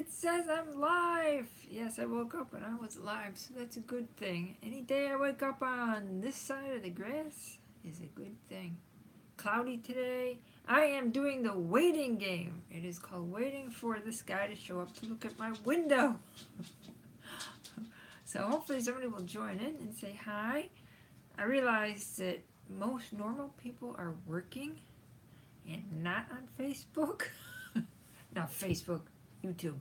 It says I'm live. Yes, I woke up and I was live, so that's a good thing. Any day I wake up on this side of the grass is a good thing. Cloudy today. I am doing the waiting game. It is called waiting for this guy to show up to look at my window. So hopefully somebody will join in and say hi. I realize that most normal people are working and not on Facebook. Not Facebook, YouTube.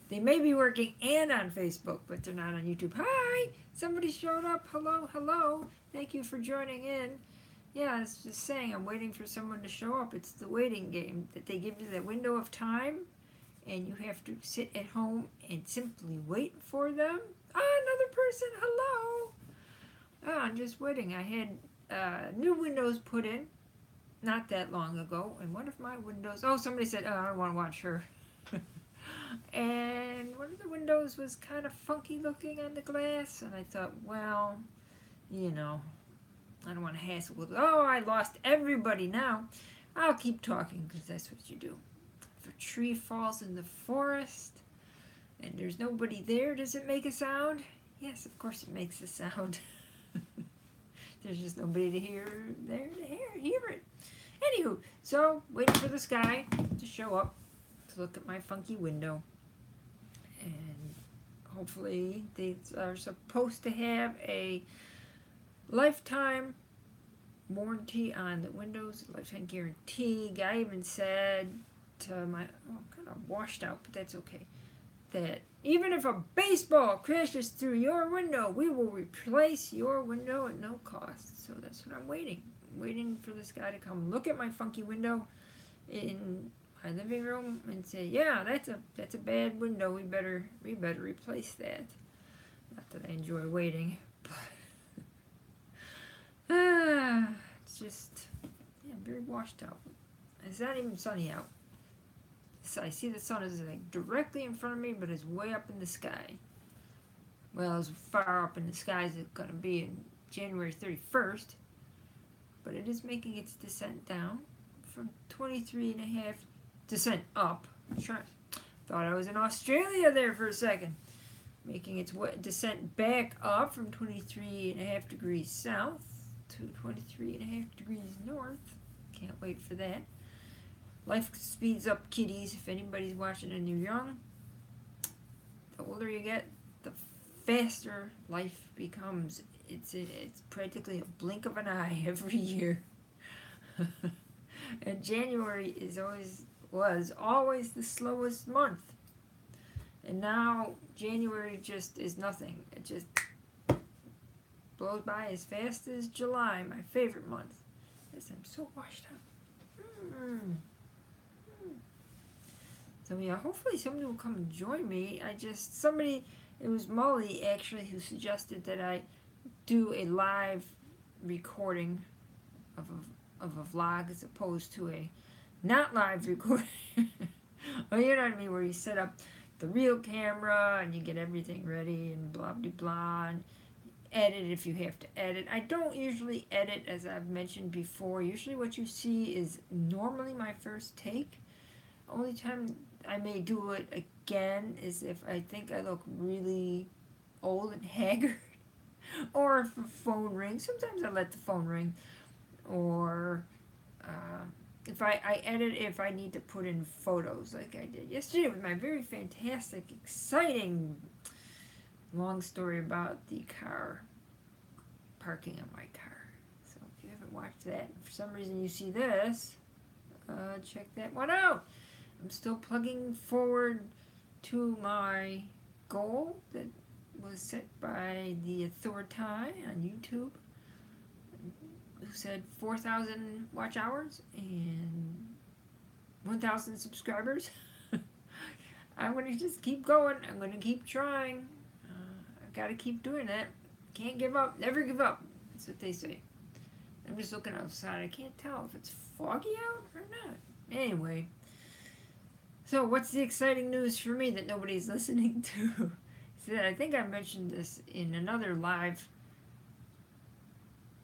They may be working and on Facebook, but they're not on YouTube. Hi! Somebody showed up. Hello, hello. Thank you for joining in. Yeah, I was just saying, I'm waiting for someone to show up. It's the waiting game that they give you that window of time, and you have to sit at home and simply wait for them. Ah, another person. Hello. Oh, I'm just waiting. I had new windows put in not that long ago, and one of my windows, oh, somebody said, oh, I don't want to watch her. And one of the windows was kind of funky looking on the glass, and I thought, well, you know, I don't want to hassle with it. Oh, I lost everybody now. I'll keep talking because that's what you do. If a tree falls in the forest and there's nobody there, does it make a sound? Yes, of course it makes a sound. There's just nobody to hear it. Anywho, so waiting for this guy to show up to look at my funky window. And hopefully they are supposed to have a lifetime warranty on the windows, lifetime guarantee. Guy even said to my, kind of washed out, but that's okay, that even if a baseball crashes through your window, we will replace your window at no cost. So that's what I'm waiting for this guy to come look at my funky window in my living room and say, yeah, that's a bad window. We better replace that. Not that I enjoy waiting, but it's just, yeah, very washed out. It's not even sunny out. So I see the sun is like directly in front of me, but it's way up in the sky. Well, as far up in the sky as it's going to be in January 31st, but it is making its descent down from 23.5 descent up. Thought I was in Australia there for a second. Making its descent back up from 23.5 degrees south to 23.5 degrees north. Can't wait for that. Life speeds up, kiddies. If anybody's watching and you're young, the older you get, the faster life becomes. It's practically a blink of an eye every year. And January was always the slowest month. And now January just is nothing. It just blows by as fast as July, my favorite month. Yes, I'm so washed up. So yeah, hopefully somebody will come and join me. It was Molly actually who suggested that I do a live recording of a vlog as opposed to a not live recording. Oh, you know what I mean, where you set up the real camera and you get everything ready and blah blah blah and edit if you have to edit. I don't usually edit, as I've mentioned before. Usually what you see is normally my first take. Only time I may do it again is if I think I look really old and haggard, or if a phone rings. Sometimes I let the phone ring, or if I edit if I need to put in photos like I did yesterday with my very fantastic, exciting long story about the car, parking on my car. So if you haven't watched that, for some reason you see this, check that one out. I'm still plugging forward to my goal that was set by the authority on YouTube, who said 4,000 watch hours and 1,000 subscribers. I'm going to just keep going. I'm going to keep trying. I've got to keep doing that. Can't give up. Never give up. That's what they say. I'm just looking outside. I can't tell if it's foggy out or not. Anyway. So what's the exciting news for me that nobody's listening to? So I think I mentioned this in another live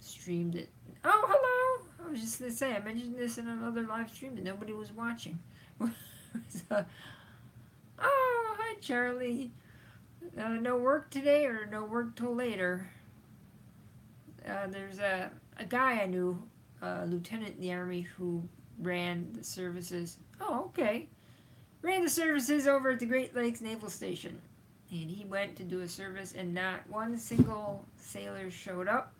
stream that... Oh, hello! I was just going to say, I mentioned this in another live stream that nobody was watching. So, oh, hi Charlie. No work today or no work till later. There's a guy I knew, a lieutenant in the Army, who ran the services. Oh, okay. Ran the services over at the Great Lakes Naval Station. And he went to do a service, and not one single sailor showed up.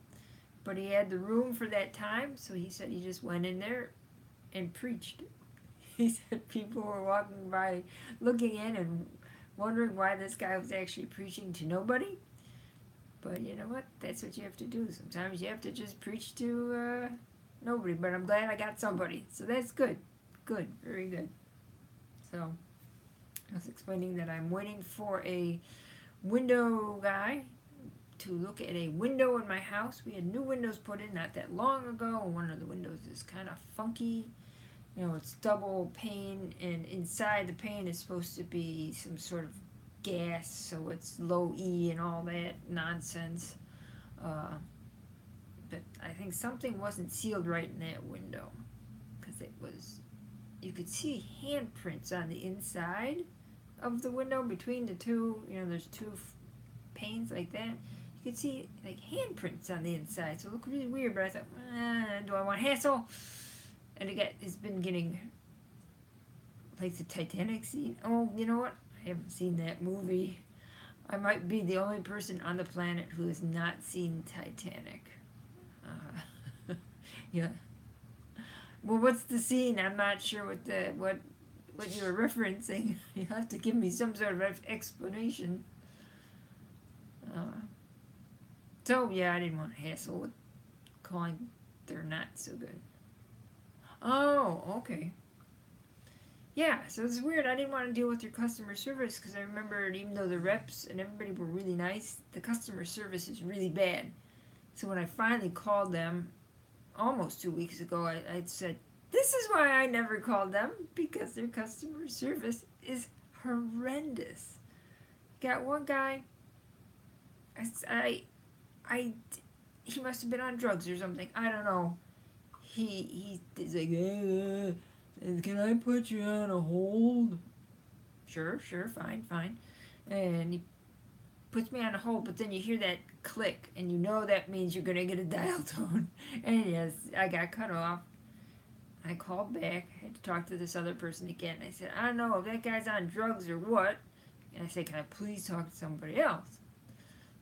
But he had the room for that time, so he said he just went in there and preached. He said people were walking by, looking in and wondering why this guy was actually preaching to nobody. But you know what? That's what you have to do. Sometimes you have to just preach to nobody. But I'm glad I got somebody. So that's good. Good. Very good. So I was explaining that I'm waiting for a window guy to look at a window in my house. We had new windows put in not that long ago. One of the windows is kind of funky. You know, it's double pane, and inside the pane is supposed to be some sort of gas, so it's low E and all that nonsense. But I think something wasn't sealed right in that window, because it was, you could see handprints on the inside of the window between the two. You know, there's two panes like that. You could see like handprints on the inside, so it looked really weird. But I thought, do I want hassle? And it's been getting like the Titanic scene. Oh, you know what? I haven't seen that movie. I might be the only person on the planet who has not seen Titanic. Yeah. Well, what's the scene? I'm not sure what you're referencing. You have to give me some sort of explanation. So yeah, I didn't want to hassle with calling. They're not so good. Oh, okay. Yeah, so it's weird. I didn't want to deal with your customer service because I remembered, even though the reps and everybody were really nice, the customer service is really bad. So when I finally called them almost 2 weeks ago, I said, this is why I never called them, because their customer service is horrendous. Got one guy, he must have been on drugs or something. I don't know. He's like, can I put you on a hold? Sure, fine. And he puts me on a hold, but then you hear that click, and you know that means you're going to get a dial tone. And yes, I got cut off. I called back, had to talk to this other person again. I said, I don't know if that guy's on drugs or what. And I said, can I please talk to somebody else?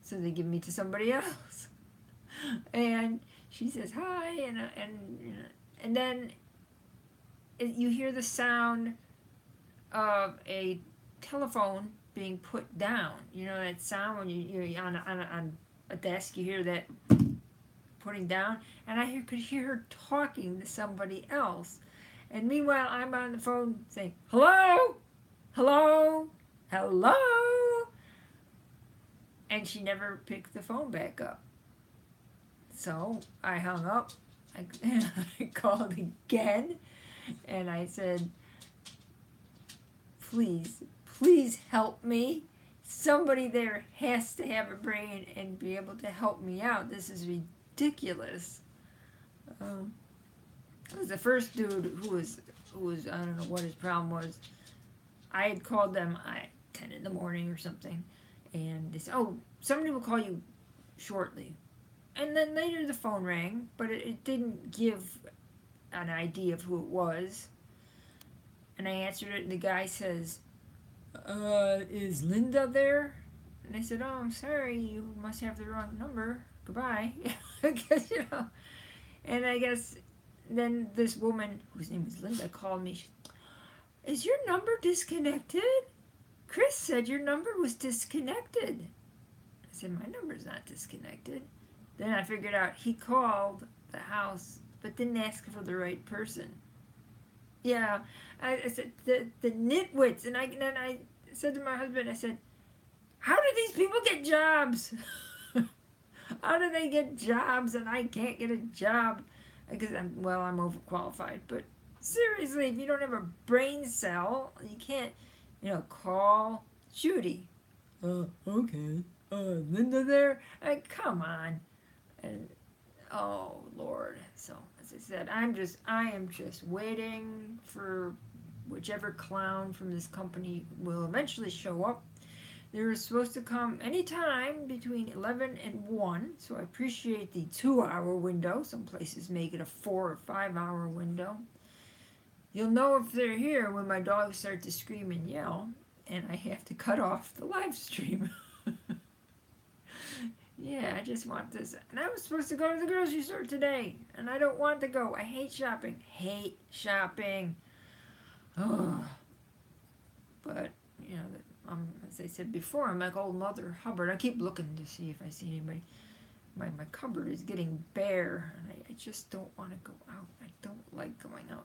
So they give me to somebody else. And she says, hi, and then you hear the sound of a telephone being put down. You know that sound when you're on a desk, you hear that putting down, and I could hear her talking to somebody else. And meanwhile, I'm on the phone saying, hello, hello, hello, and she never picked the phone back up. So I hung up. I called again, and I said, please help me. Somebody there has to have a brain and be able to help me out. This is ridiculous. It was the first dude who was I don't know what his problem was. I had called them at 10 in the morning or something, and they said, oh, somebody will call you shortly. And then later the phone rang, but it didn't give an idea of who it was. And I answered it, and the guy says, is Linda there? And I said, oh, I'm sorry, you must have the wrong number. Goodbye. I guess, And I guess then this woman, whose name was Linda, called me. Is your number disconnected? Chris said your number was disconnected. I said, my number's not disconnected. Then I figured out he called the house, but didn't ask for the right person. Yeah, I said, the nitwits. And then I said to my husband, I said, how do these people get jobs? How do they get jobs and I can't get a job? Because I'm overqualified. But seriously, if you don't have a brain cell, you can't, call Judy. Okay. Linda there? Come on. And oh Lord. So as I said, I am just waiting for whichever clown from this company will eventually show up. They were supposed to come anytime between 11 and 1, so I appreciate the 2-hour window. Some places make it a 4 or 5-hour window. You'll know if they're here when my dogs start to scream and yell, and I have to cut off the live stream. Yeah, I just want this. And I was supposed to go to the grocery store today, and I don't want to go. I hate shopping. Hate shopping. Oh. But, you know, as I said before, I'm like old Mother Hubbard. I keep looking to see if I see anybody. My cupboard is getting bare, and I just don't want to go out. I don't like going out.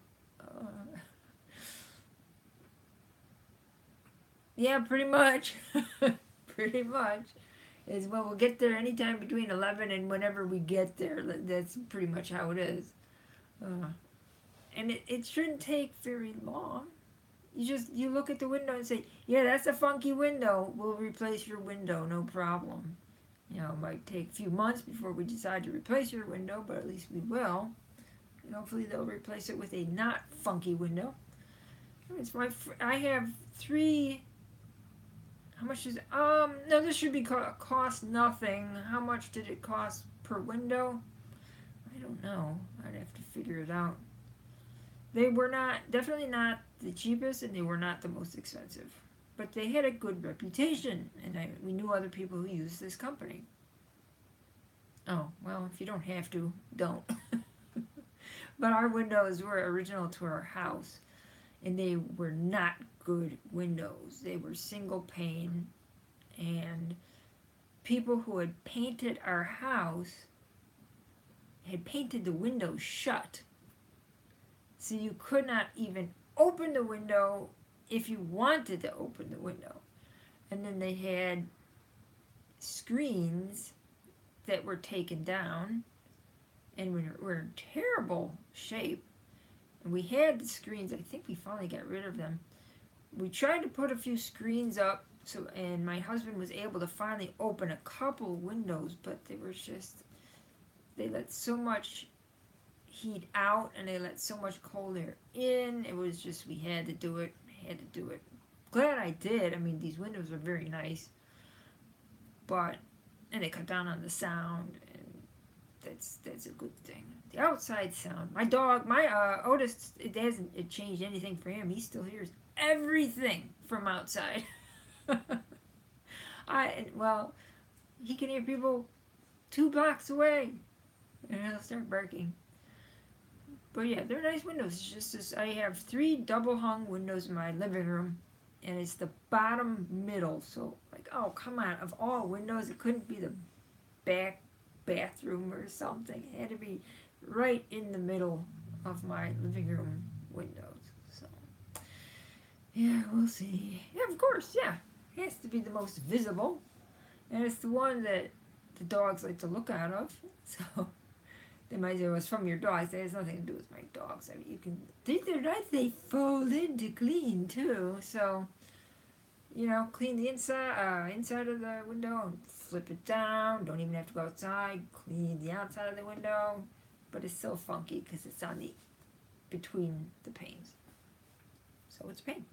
Yeah, pretty much. Pretty much. Is well, we'll get there anytime between 11 and whenever we get there. That's pretty much how it is. And it shouldn't take very long. You look at the window and say, yeah, that's a funky window. We'll replace your window, no problem. You know, it might take a few months before we decide to replace your window, but at least we will. And hopefully they'll replace it with a not funky window. I have 3... How much is it? No, this should be cost nothing. How much did it cost per window? I don't know. I'd have to figure it out. They were definitely not the cheapest, and they were not the most expensive. But they had a good reputation, and we knew other people who used this company. Oh, well, if you don't have to, don't. But our windows were original to our house, and they were not good windows. They were single pane, and people who had painted our house had painted the windows shut. So you could not even open the window if you wanted to open the window. And then they had screens that were taken down and were in terrible shape. And we had the screens. I think we finally got rid of them. We tried to put a few screens up, and my husband was able to finally open a couple windows, but they let so much heat out and they let so much cold air in. It was just, we had to do it. Glad I did. I mean, these windows are very nice, and they cut down on the sound, and that's a good thing. The outside sound. My dog, Otis, it hasn't changed anything for him. He still hears everything from outside. He can hear people 2 blocks away, and he'll start barking. But yeah, they're nice windows. It's just I have 3 double hung windows in my living room, and it's the bottom middle. So like, oh come on! Of all windows, it couldn't be the back bathroom or something. It had to be right in the middle of my living room windows. So yeah, we'll see. Yeah, of course, yeah. It has to be the most visible. And it's the one that the dogs like to look out of. So they might say, well, it's from your dogs. That has nothing to do with my dogs. I mean, you can, they're nice. They fold in to clean too. So, you know, clean the inside of the window and flip it down. Don't even have to go outside. Clean the outside of the window. But it's still funky because it's on between the panes. So it's pain.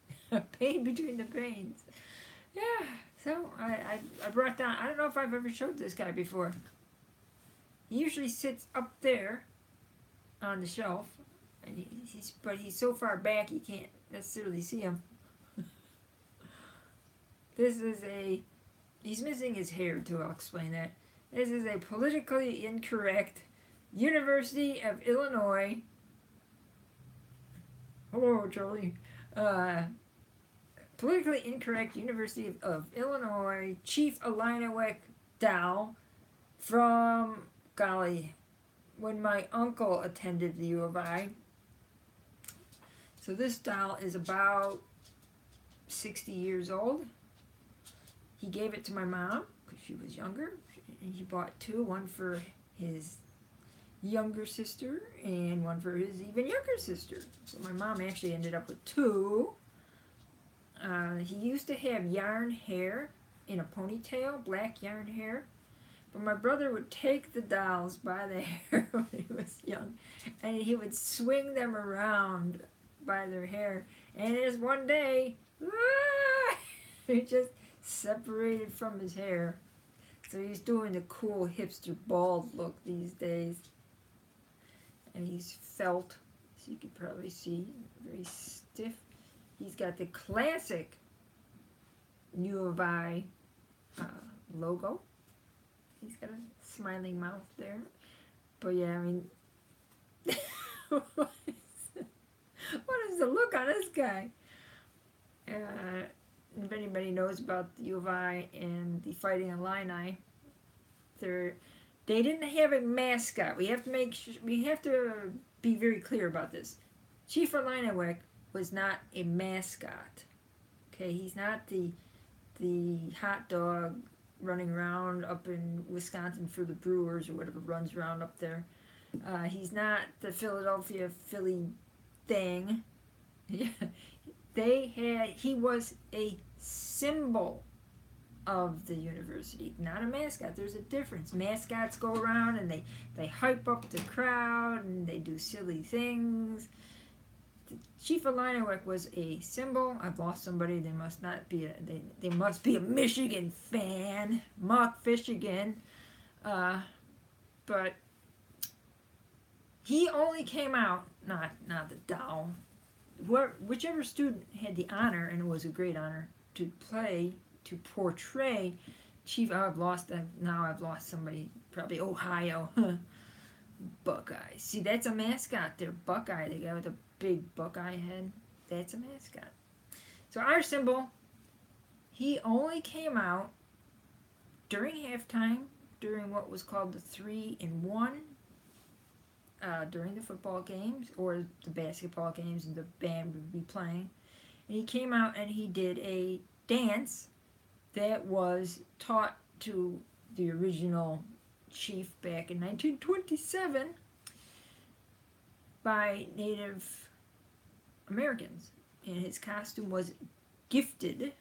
Pain between the panes. Yeah, so I brought down, I don't know if I've ever showed this guy before. He usually sits up there on the shelf, and but he's so far back you can't necessarily see him. He's missing his hair too, I'll explain that. This is a politically incorrect University of Illinois. Hello, Charlie. Politically incorrect University of Illinois Chief Illiniwek doll from, golly, when my uncle attended the U of I. So this doll is about 60 years old. He gave it to my mom because she was younger. And he bought 2, one for his younger sister and one for his even younger sister. So my mom actually ended up with 2. He used to have yarn hair in a ponytail, black yarn hair. But my brother would take the dolls by the hair when he was young, and he would swing them around by their hair. And there's one day, it just separated from his hair. So he's doing the cool hipster bald look these days. And he's felt, so you can probably see, very stiff. He's got the classic U of I logo. He's got a smiling mouth there. But yeah, I mean, what is the look on this guy? If anybody knows about the U of I and the Fighting Illini, they didn't have a mascot. We have to be very clear about this. Chief Illiniwek was not a mascot. Okay, he's not the hot dog running around up in Wisconsin for the Brewers or whatever runs around up there. He's not the Philadelphia Philly thing. He was a symbol of the university, not a mascot. There's a difference. Mascots go around and they hype up the crowd and they do silly things. The Chief Illiniwek was a symbol. I've lost somebody. They must not be they must be a Michigan fan, Muck Fishigan. But he only came out, not the Dow. Whichever student had the honor, and it was a great honor, to portray Chief. I've lost somebody, probably Ohio. Buckeye. See, that's a mascot there. Buckeye, the guy with the big Buckeye head. That's a mascot. So our symbol, he only came out during halftime, during what was called the 3-and-1, during the football games or the basketball games, and the band would be playing. And he came out and he did a dance that was taught to the original chief back in 1927 by Native Americans. And his costume was gifted.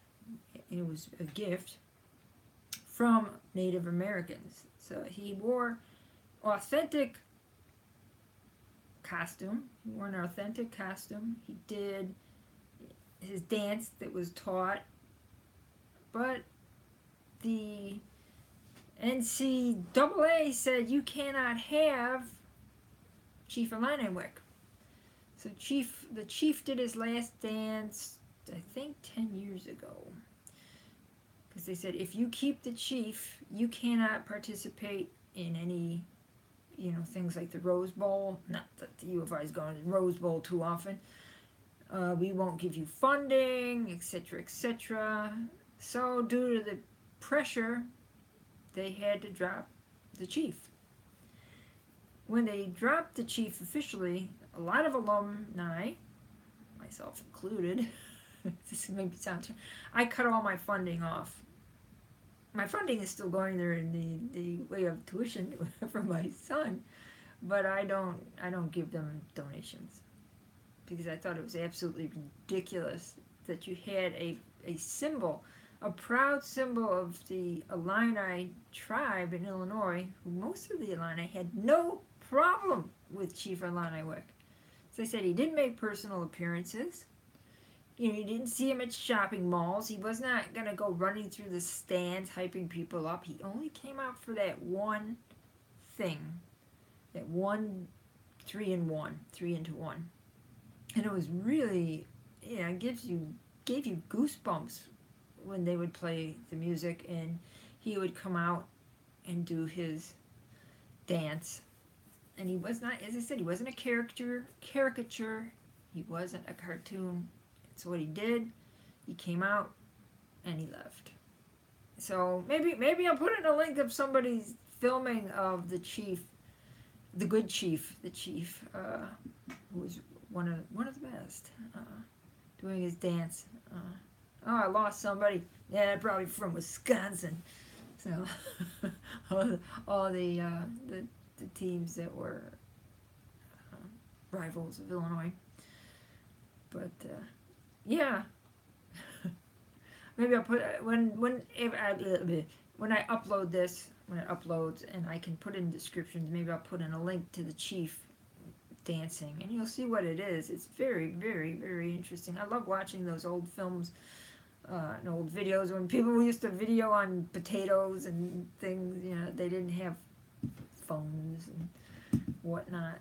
It was a gift from Native Americans. So he wore authentic costume. He wore an authentic costume. He did his dance that was taught. But the NCAA said you cannot have Chief Illiniwek. So the chief did his last dance, I think 10 years ago. Because they said if you keep the chief, you cannot participate in any, things like the Rose Bowl. Not that the U of I is going to the Rose Bowl too often. We won't give you funding, etc., etc. So due to the pressure, they had to drop the chief. When they dropped the chief officially, a lot of alumni, myself included, this maybe sounds, I cut all my funding off. My funding is still going there in the way of tuition for my son, but I don't give them donations because I thought it was absolutely ridiculous that you had a symbol, a proud symbol of the Illini tribe in Illinois, who most of the Illini had no problem with Chief Illiniwek. So they said he didn't make personal appearances. You didn't see him at shopping malls. He was not going to go running through the stands hyping people up. He only came out for that one thing, that one 3-and-1, 3-into-1. And it was really, it gave you goosebumps when they would play the music and he would come out and do his dance. And he was not, as I said, he wasn't a caricature. He wasn't a cartoon. So what he did, he came out and he left. So maybe I'll put in a link of somebody's filming of the chief, the good chief, who was one of the best, doing his dance. I lost somebody. Yeah, probably from Wisconsin. So all the teams that were rivals of Illinois. But yeah, maybe I'll put when I upload this, when it uploads, and I can put in descriptions. Maybe I'll put in a link to the chief dancing, and you'll see what it is. It's very, very, very interesting. I love watching those old films and old videos when people used to video on potatoes and things. You know, they didn't have phones and whatnot.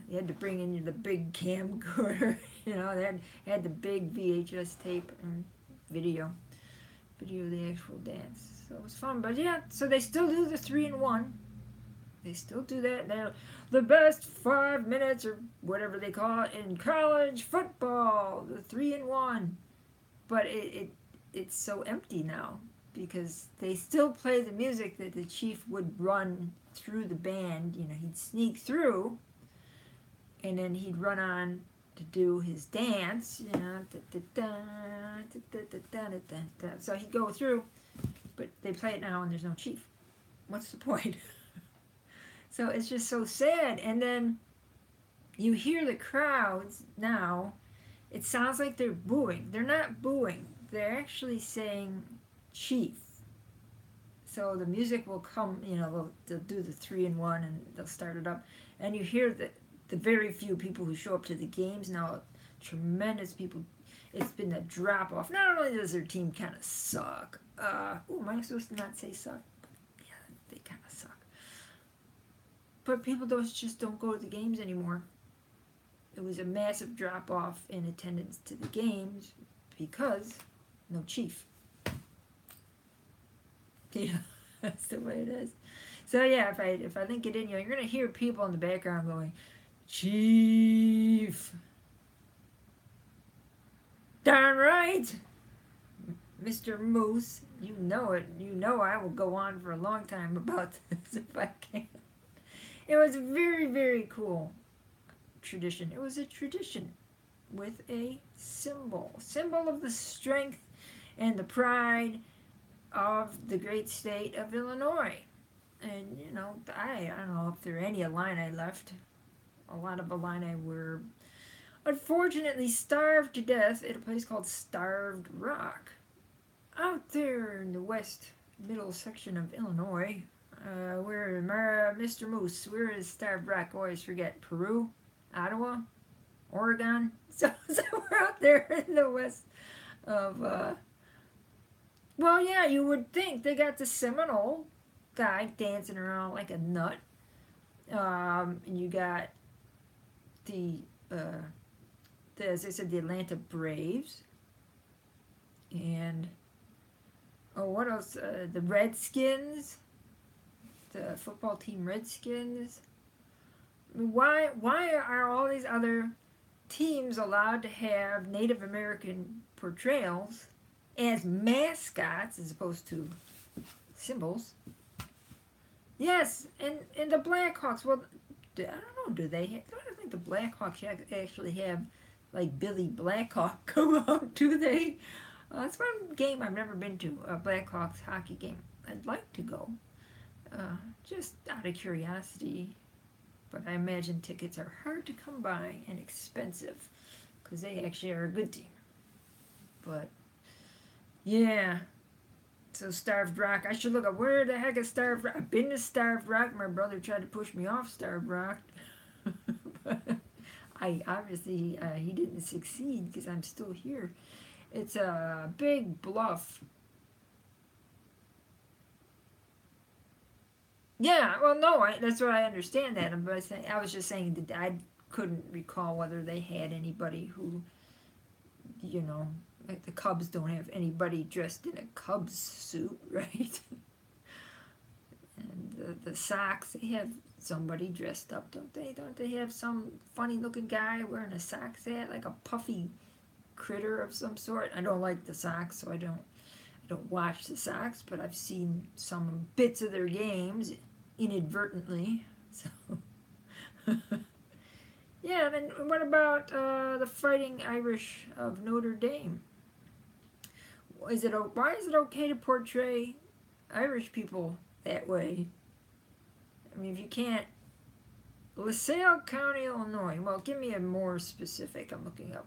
You had to bring in the big camcorder. You know, they had the big VHS tape and video the actual dance. So it was fun. But yeah, so they still do the 3-in-1. They still do that. They're the best 5 minutes or whatever they call it in college football. The 3-in-1. But it's so empty now because they still play the music that the chief would run through the band. You know, he'd sneak through, and then he'd run on to do his dance. You know, so he'd go through, but they play it now, and there's no chief. What's the point? So it's just so sad. And then you hear the crowds now. It sounds like they're booing. They're not booing. They're actually saying chief. So the music will come, you know, they'll do the 3-in-1 and they'll start it up. And you hear the very few people who show up to the games now, tremendous people. It's been a drop off. Not only does their team kind of suck. Am I supposed to not say suck? Yeah, they kind of suck. But people just don't go to the games anymore. It was a massive drop off in attendance to the games because no chief. Yeah, that's the way it is. So yeah, if I link it in, you're gonna hear people in the background going, "Chief." Darn right, Mr. Moose. You know it. You know I will go on for a long time about this if I can. It was a very, very cool tradition. It was a tradition with a symbol of the strength and the pride of the great state of Illinois. And, you know, I don't know if there are any Illini left. A lot of Illini were unfortunately starved to death at a place called Starved Rock. Out there in the west middle section of Illinois, where Mr. Moose, where is Starved Rock? I always forget. Peru? Ottawa? Oregon? So we're out there in the west of, well, yeah, you would think they got the Seminole guy dancing around like a nut. And you got as I said, the Atlanta Braves. And, what else? The Redskins. The football team Redskins. I mean, why are all these other teams allowed to have Native American portrayals as mascots as opposed to symbols? Yes, and the Blackhawks. Well, I don't know. Do they? I don't think the Blackhawks actually have like Billy Blackhawk come out. Do they? That's one game I've never been to. A Blackhawks hockey game. I'd like to go. Just out of curiosity, but I imagine tickets are hard to come by and expensive because they actually are a good team. But yeah, so Starved Rock. I should look up where the heck is Starved Rock. I've been to Starved Rock. My brother tried to push me off Starved Rock, but I obviously he didn't succeed because I'm still here. It's a big bluff. Yeah, well, no, that's what I understand that. But I was just saying that I couldn't recall whether they had anybody who, you know, like the Cubs don't have anybody dressed in a Cubs suit, right? And the Sox, they have somebody dressed up, don't they? Don't they have some funny-looking guy wearing a Sox hat, like a puffy critter of some sort? I don't like the Sox, so I don't watch the Sox, but I've seen some bits of their games inadvertently. So, yeah. Then what about the Fighting Irish of Notre Dame? Why is it okay to portray Irish people that way? I mean, if you can't, LaSalle County, Illinois. Well, give me a more specific. I'm looking up.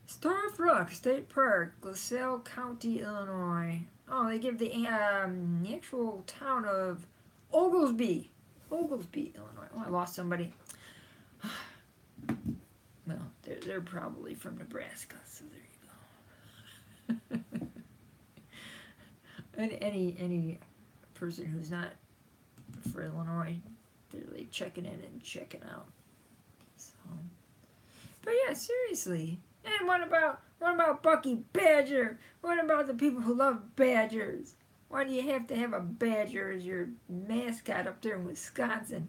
Starved Rock State Park, LaSalle County, Illinois. Oh, they give the actual town of Oglesby, Illinois. Oh, I lost somebody. Well, they're probably from Nebraska, so there you go. And any person who's not for Illinois, they're like checking in and checking out. So, but yeah, seriously. And what about Bucky Badger? What about the people who love badgers? Why do you have to have a badger as your mascot up there in Wisconsin?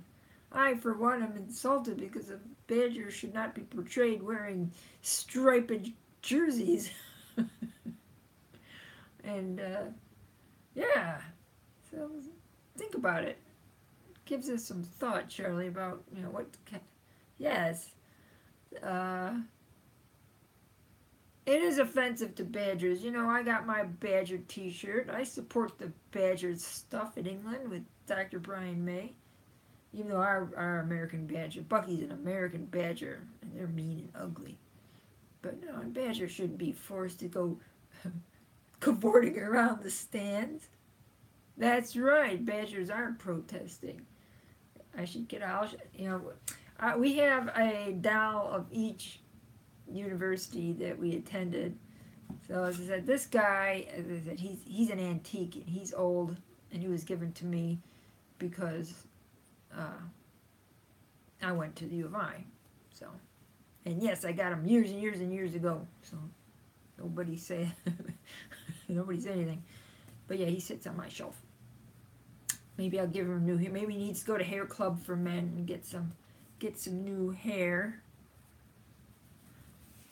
I, for one, am insulted because a badger should not be portrayed wearing striped jerseys. And yeah, so think about it. Gives us some thought, Charlie, about what. Yes, uh, it is offensive to badgers. I got my Badger T-shirt. I support the Badgers stuff in England with Dr. Brian May. Even though our American Badger, Bucky's an American Badger, and they're mean and ugly. But no, a Badger shouldn't be forced to go cavorting around the stands. That's right, Badgers aren't protesting. I should get out. We have a doll of each university that we attended. So as I said, this guy, as I said, he's an antique and he's old, and he was given to me because I went to the U of I. So, and yes, I got him years and years and years ago. So nobody say anything. But yeah, he sits on my shelf. Maybe I'll give him a new hair. Maybe he needs to go to Hair Club for Men and get some new hair.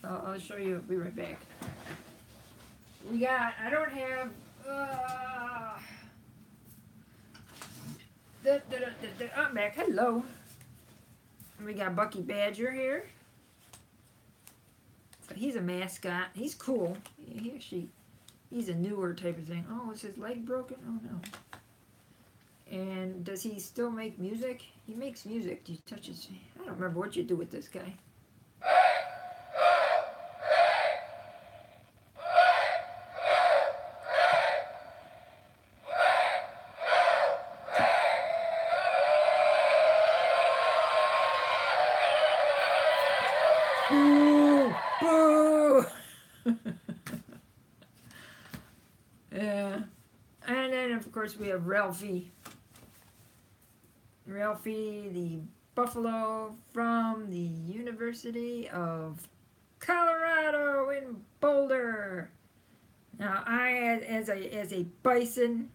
I'll show you. I'll be right back. I don't have, I'm back. Hello. We got Bucky Badger here. So he's a mascot. He's cool. He's a newer type of thing. Oh, is his leg broken? Oh, no. And does he still make music? He makes music. Do you touch his... I don't remember what you do with this guy. Boo! Boo! Yeah. And then, of course, we have Ralphie. Ralphie, the buffalo from the University of Colorado in Boulder. Now, as a bison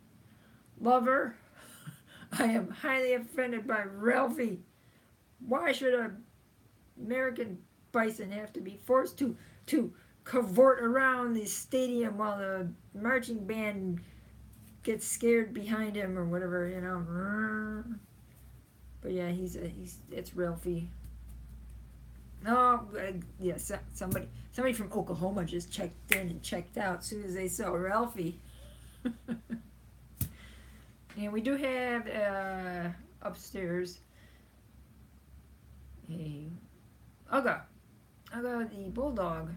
lover, I am highly offended by Ralphie. Why should an American bison have to be forced to cavort around the stadium while the marching band gets scared behind him or whatever, But yeah, it's Ralphie. Oh, yeah, somebody from Oklahoma just checked in and checked out as soon as they saw Ralphie. And we do have upstairs a Ugga the bulldog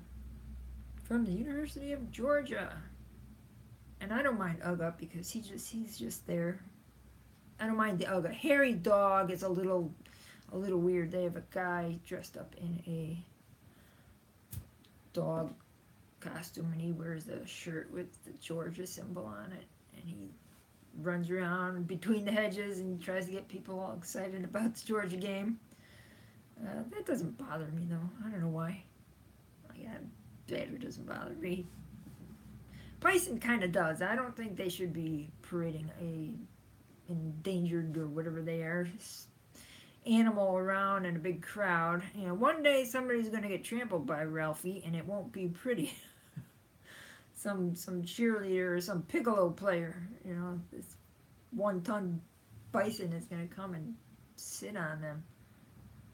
from the University of Georgia. And I don't mind Ugga because he's just there. I don't mind the Ugga. Hairy dog is a little weird. They have a guy dressed up in a dog costume, and he wears a shirt with the Georgia symbol on it, and he runs around between the hedges and tries to get people all excited about the Georgia game. That doesn't bother me though. I don't know why. Badger doesn't bother me. Bison kind of does. I don't think they should be parading a endangered or whatever they are animal around in a big crowd. One day somebody's going to get trampled by Ralphie, and it won't be pretty. some cheerleader or some piccolo player, this 1-ton bison is going to come and sit on them.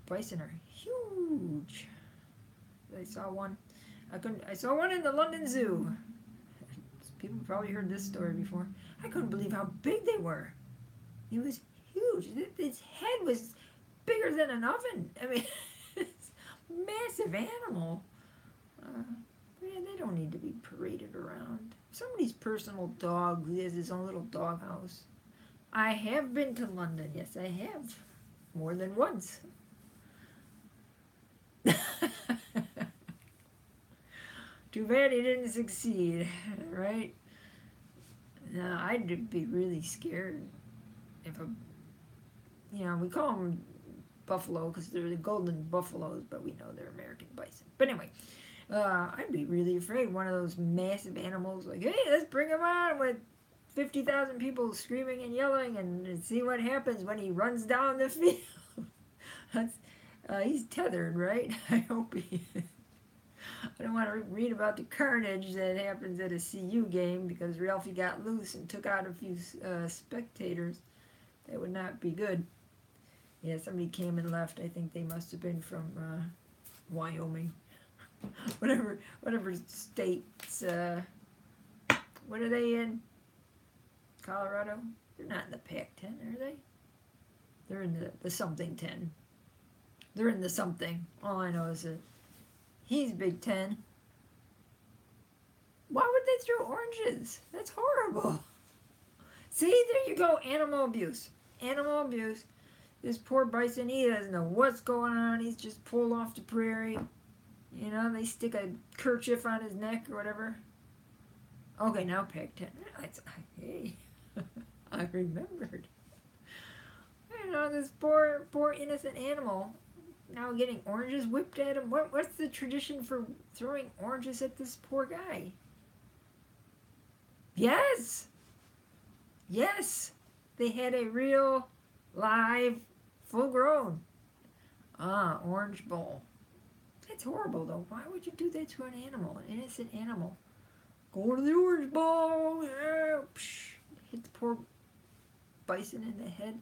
Bison are huge. I saw one. I saw one in the London Zoo. People probably heard this story before. I couldn't believe how big they were. It was huge. Its head was bigger than an oven. I mean, it's a massive animal. Man, they don't need to be paraded around. Somebody's personal dog who has his own little doghouse. I have been to London. Yes, I have. More than once. Too bad he didn't succeed, right? No, I'd be really scared if a, we call them buffalo because they're the golden buffaloes, but we know they're American bison. But anyway, I'd be really afraid one of those massive animals, like, hey, let's bring him on with 50,000 people screaming and yelling and see what happens when he runs down the field. That's, he's tethered, right? I hope he is. I don't want to read about the carnage that happens at a CU game because Ralphie got loose and took out a few spectators. That would not be good. Yeah, somebody came and left. I think they must have been from Wyoming. whatever states. What are they in? Colorado? They're not in the Pac-10, are they? They're in the something 10. They're in the something. All I know is that he's Big Ten. Why would they throw oranges? That's horrible. See, there you go. Animal abuse. Animal abuse. This poor bison, he doesn't know what's going on. He's just pulled off the prairie. They stick a kerchief on his neck or whatever. Okay, now Pac-10. Hey, I remembered. This poor innocent animal now getting oranges whipped at him. What's the tradition for throwing oranges at this poor guy? Yes! They had a real, live, full-grown, orange bowl. That's horrible, though. Why would you do that to an animal, an innocent animal? Go to the orange bowl! Yeah, psh, hit the poor bison in the head.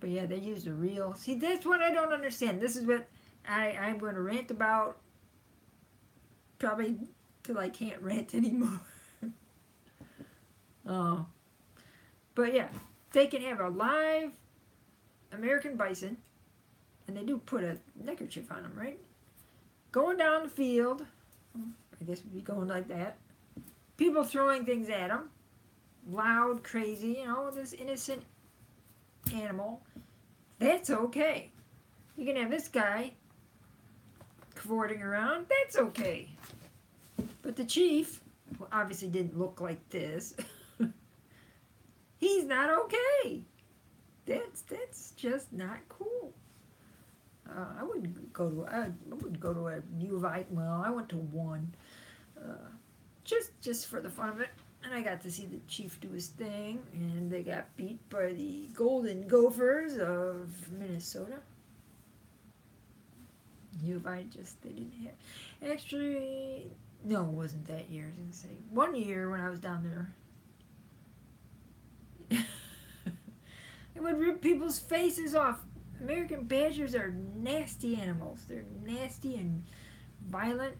But yeah, they used a real... See, that's what I don't understand. This is what I'm going to rant about probably till I can't rant anymore. Oh. But yeah, they can have a live American bison, and they do put a neckerchief on them, right? Going down the field, I guess we'd be going like that. People throwing things at them, loud, crazy, this innocent animal. That's okay. You can have this guy cavorting around. That's okay. But the chief, who obviously didn't look like this, he's not okay. That's just not cool. I wouldn't go to a U of I. Well, I went to one, just for the fun of it. And I got to see the chief do his thing, and they got beat by the Golden Gophers of Minnesota. U of I they didn't have. Actually, no, it wasn't that year. I was going to say. One year when I was down there, it would rip people's faces off. American badgers are nasty animals. They're nasty and violent.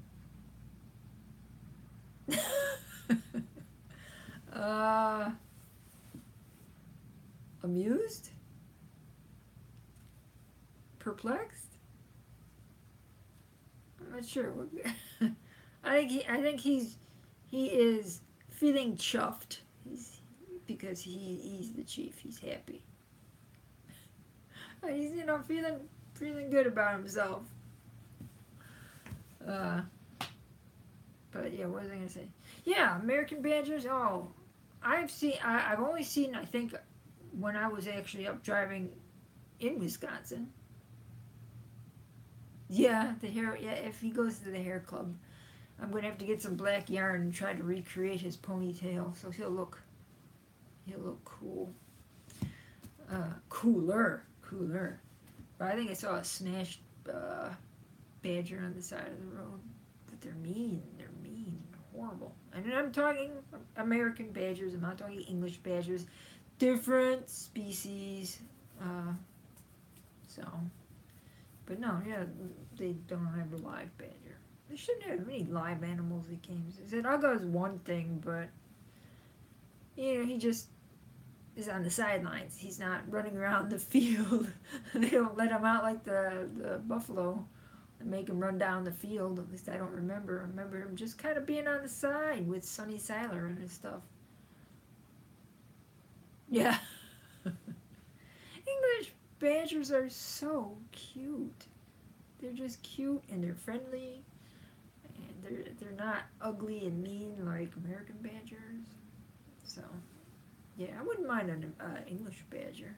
Amused? Perplexed? I'm not sure. I think he is feeling chuffed. Because he's the chief. He's happy. He's feeling good about himself. But yeah, what was I gonna say? Yeah, American badgers. Oh, I've only seen. I think when I was actually up driving in Wisconsin. Yeah, the hair. Yeah, if he goes to the hair club, I'm gonna have to get some black yarn and try to recreate his ponytail, so he'll look cool. Cooler. But I think I saw a smashed badger on the side of the road. But they're mean, horrible. And I'm talking American badgers. I'm not talking English badgers. Different species. But no, yeah, they don't have a live badger. They shouldn't have any live animals at games. They said Ugga is one thing, but he just is on the sidelines. He's not running around the field. They don't let him out like the buffalo and make him run down the field. At least I don't remember. I remember him just kind of being on the side with Sonny Seiler and his stuff. Yeah. English badgers are so cute. they're just cute and they're friendly. And they're not ugly and mean like American badgers. So, yeah, I wouldn't mind an English badger.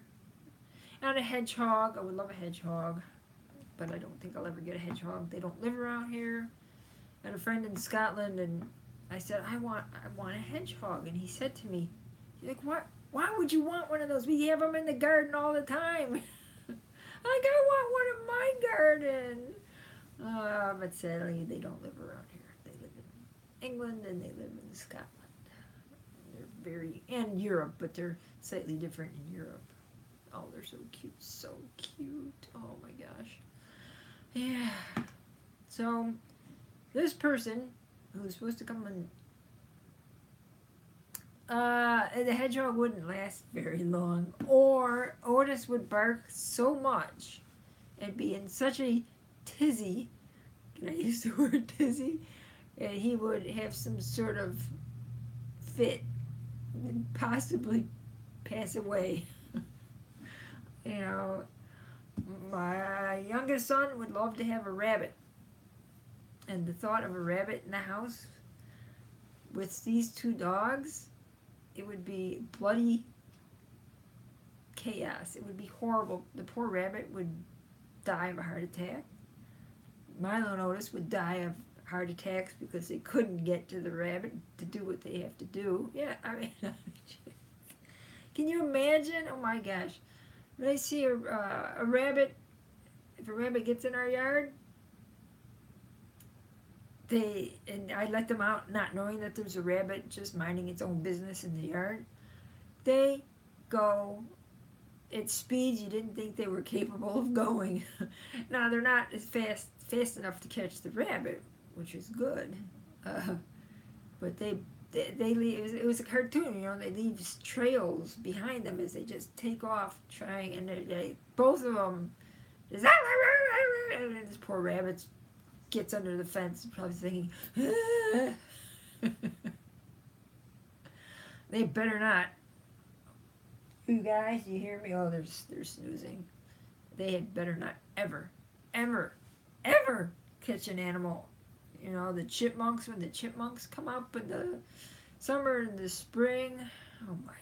And a hedgehog. I would love a hedgehog. But I don't think I'll ever get a hedgehog. They don't live around here. I had a friend in Scotland, and I said, I want a hedgehog. And he said to me, he's like, what? Why would you want one of those? We have them in the garden all the time. Like, I want one in my garden. But sadly, they don't live around here. They live in England and they live in Scotland. And Europe, but they're slightly different in Europe. Oh, they're so cute. So cute. Oh my gosh. Yeah. So, this person who's supposed to come in, the hedgehog wouldn't last very long, or Otis would bark so much and be in such a tizzy, can I use the word tizzy? And he would have some sort of fit and possibly pass away. You know, my youngest son would love to have a rabbit. And the thought of a rabbit in the house with these two dogs, it would be bloody chaos. It would be horrible. The poor rabbit would die of a heart attack. Milo and Otis would die of heart attacks because they couldn't get to the rabbit to do what they have to do. Yeah, I mean, can you imagine? Oh my gosh. When I see a rabbit, if a rabbit gets in our yard, and I let them out not knowing that there's a rabbit just minding its own business in the yard. They go at speeds you didn't think they were capable of going. Now, they're not as fast enough to catch the rabbit, which is good. But they leave, it was a cartoon, you know, they leave trails behind them as they just take off trying, and they both of them, and this poor rabbit gets under the fence, probably thinking, they better not. You guys, you hear me? Oh, they're snoozing. They had better not ever, ever, ever catch an animal. You know, the chipmunks, when the chipmunks come up in the summer and the spring, oh my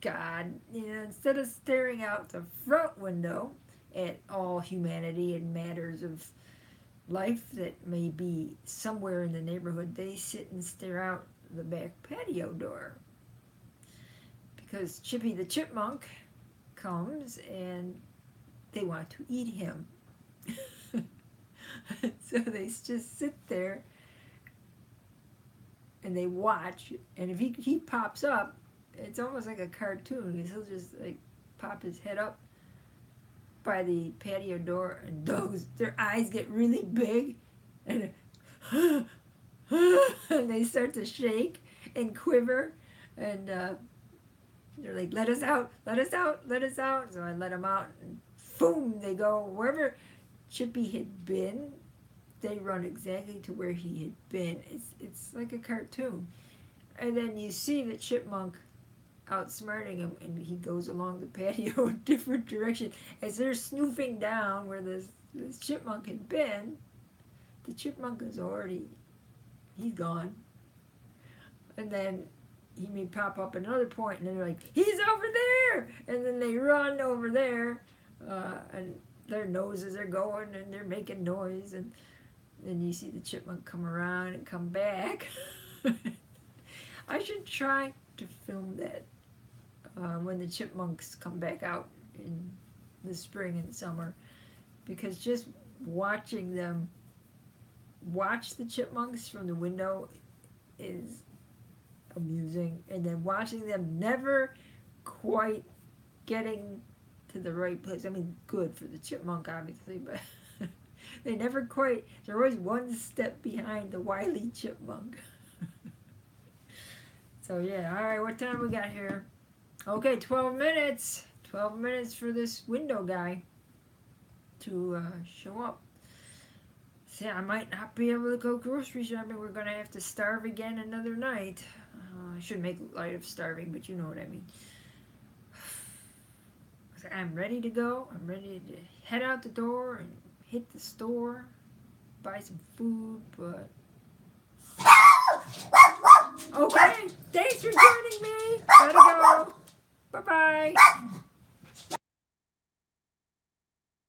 God. You know, instead of staring out the front window at all humanity and matters of life that may be somewhere in the neighborhood, they sit and stare out the back patio door. Because Chippy the Chipmunk comes and they want to eat him. So they just sit there and they watch, and if he pops up, it's almost like a cartoon, because he'll just like pop his head up by the patio door, and their eyes get really big, and and they start to shake and quiver, and they're like, let us out, let us out, let us out. So I let them out, and boom, they go wherever Chippy had been. They run exactly to where he had been. It's like a cartoon. And then you see the chipmunk outsmarting him, and he goes along the patio a different direction. As they're snooping down where this chipmunk had been, the chipmunk is he's gone. And then he may pop up another point, and they're like, he's over there! And then they run over there, and their noses are going, and they're making noise, and then you see the chipmunk come around and come back. I should try to film that when the chipmunks come back out in the spring and summer, because just watching them watch the chipmunks from the window is amusing, and then watching them never quite getting to the right place. I mean, good for the chipmunk, obviously, but they never quite, they're always one step behind the wily chipmunk. So yeah, alright, what time we got here? Okay, 12 minutes. 12 minutes for this window guy to show up. See, I might not be able to go grocery shopping. We're going to have to starve again another night. I shouldn't make light of starving, but you know what I mean. I'm ready to go. I'm ready to head out the door and hit the store, buy some food, but... Okay, thanks for joining me. Gotta go. Bye-bye.